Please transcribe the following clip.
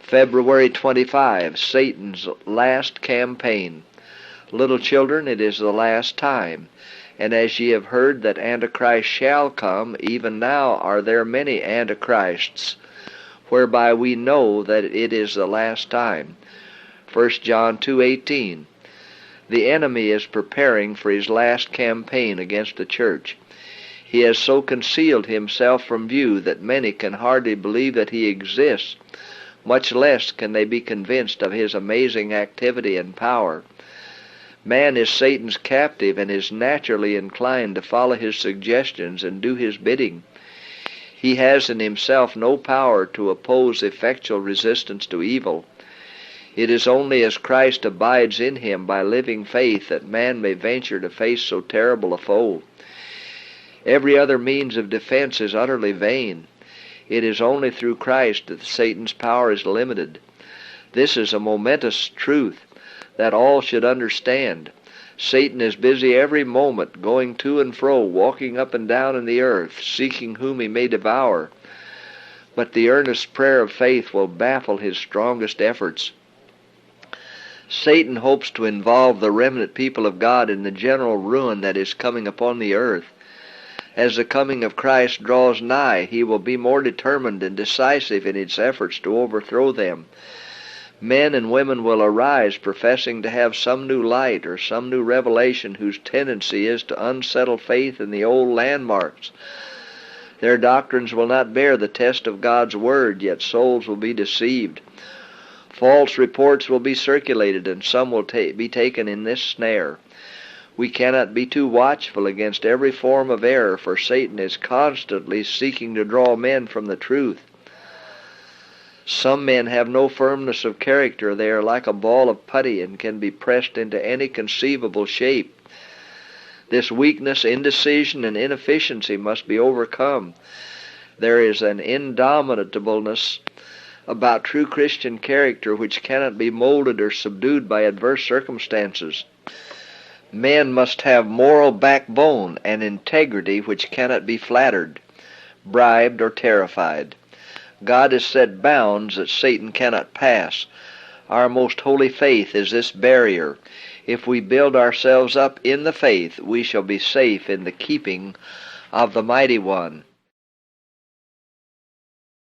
February 25, Satan's last campaign. Little children, it is the last time. And as ye have heard that Antichrist shall come, even now are there many Antichrists, whereby we know that it is the last time. 1 John 2:18. The enemy is preparing for his last campaign against the church. He has so concealed himself from view that many can hardly believe that he exists, much less can they be convinced of his amazing activity and power. Man is Satan's captive and is naturally inclined to follow his suggestions and do his bidding. He has in himself no power to oppose effectual resistance to evil. It is only as Christ abides in him by living faith that man may venture to face so terrible a foe. Every other means of defense is utterly vain. It is only through Christ that Satan's power is limited. This is a momentous truth that all should understand. Satan is busy every moment, going to and fro, walking up and down in the earth, seeking whom he may devour. But the earnest prayer of faith will baffle his strongest efforts. Satan hopes to involve the remnant people of God in the general ruin that is coming upon the earth. As the coming of Christ draws nigh, he will be more determined and decisive in his efforts to overthrow them. Men and women will arise professing to have some new light or some new revelation whose tendency is to unsettle faith in the old landmarks. Their doctrines will not bear the test of God's word, yet souls will be deceived. False reports will be circulated, and some will be taken in this snare. We cannot be too watchful against every form of error, for Satan is constantly seeking to draw men from the truth. Some men have no firmness of character. They are like a ball of putty and can be pressed into any conceivable shape. This weakness, indecision, and inefficiency must be overcome. There is an indomitableness about true Christian character which cannot be molded or subdued by adverse circumstances. Men must have moral backbone and integrity which cannot be flattered, bribed, or terrified. God has set bounds that Satan cannot pass. Our most holy faith is this barrier. If we build ourselves up in the faith, we shall be safe in the keeping of the Mighty One.